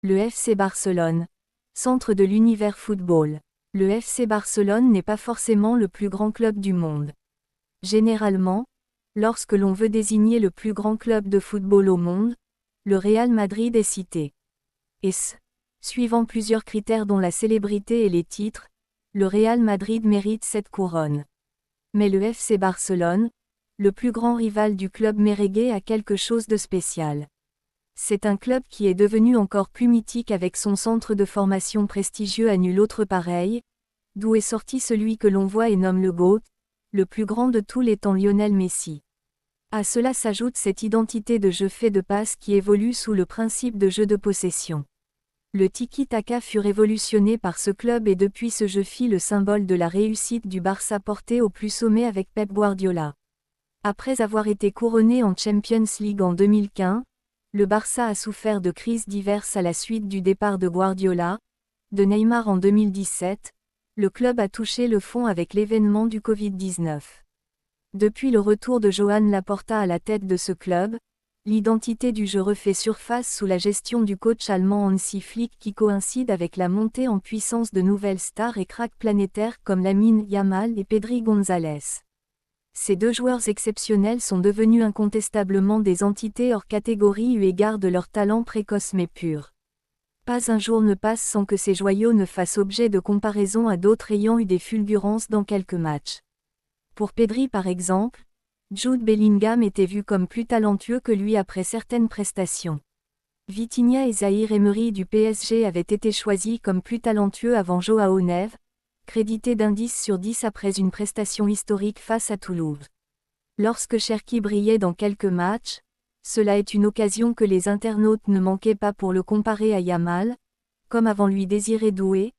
Le FC Barcelone. Centre de l'univers football. Le FC Barcelone n'est pas forcément le plus grand club du monde. Généralement, lorsque l'on veut désigner le plus grand club de football au monde, le Real Madrid est cité. Et suivant plusieurs critères dont la célébrité et les titres, le Real Madrid mérite cette couronne. Mais le FC Barcelone, le plus grand rival du club merengue, a quelque chose de spécial. C'est un club qui est devenu encore plus mythique avec son centre de formation prestigieux à nul autre pareil, d'où est sorti celui que l'on voit et nomme le GOAT, le plus grand de tous les temps, Lionel Messi. À cela s'ajoute cette identité de jeu fait de passes qui évolue sous le principe de jeu de possession. Le tiki-taka fut révolutionné par ce club et depuis ce jeu fit le symbole de la réussite du Barça porté au plus sommet avec Pep Guardiola. Après avoir été couronné en Champions League en 2015, le Barça a souffert de crises diverses à la suite du départ de Guardiola, de Neymar en 2017, le club a touché le fond avec l'événement du Covid-19. Depuis le retour de Joan Laporta à la tête de ce club, l'identité du jeu refait surface sous la gestion du coach allemand Hansi Flick qui coïncide avec la montée en puissance de nouvelles stars et cracks planétaires comme Lamine Yamal et Pedri González. Ces deux joueurs exceptionnels sont devenus incontestablement des entités hors catégorie eu égard de leur talent précoce mais pur. Pas un jour ne passe sans que ces joyaux ne fassent objet de comparaison à d'autres ayant eu des fulgurances dans quelques matchs. Pour Pedri par exemple, Jude Bellingham était vu comme plus talentueux que lui après certaines prestations. Vitinha et Zaïre Emery du PSG avaient été choisis comme plus talentueux avant Joao Neves, crédité d'un 10 sur 10 après une prestation historique face à Toulouse. Lorsque Cherki brillait dans quelques matchs, cela est une occasion que les internautes ne manquaient pas pour le comparer à Yamal, comme avant lui Désiré Doué.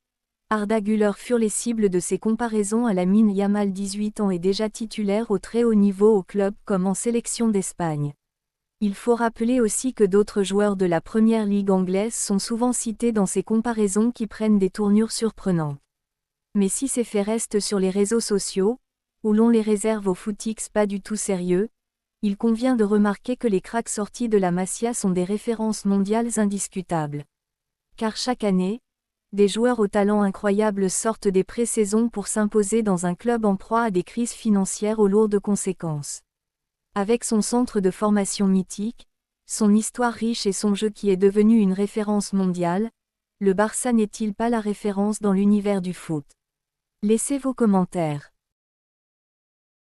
Arda Güler furent les cibles de ces comparaisons à Lamine Yamal 18 ans et déjà titulaire au très haut niveau au club comme en sélection d'Espagne. Il faut rappeler aussi que d'autres joueurs de la première ligue anglaise sont souvent cités dans ces comparaisons qui prennent des tournures surprenantes. Mais si ces faits restent sur les réseaux sociaux, où l'on les réserve aux footix pas du tout sérieux, il convient de remarquer que les cracks sortis de la Masia sont des références mondiales indiscutables. Car chaque année, des joueurs au talent incroyable sortent des pré-saisons pour s'imposer dans un club en proie à des crises financières aux lourdes conséquences. Avec son centre de formation mythique, son histoire riche et son jeu qui est devenu une référence mondiale, le Barça n'est-il pas la référence dans l'univers du foot? Laissez vos commentaires.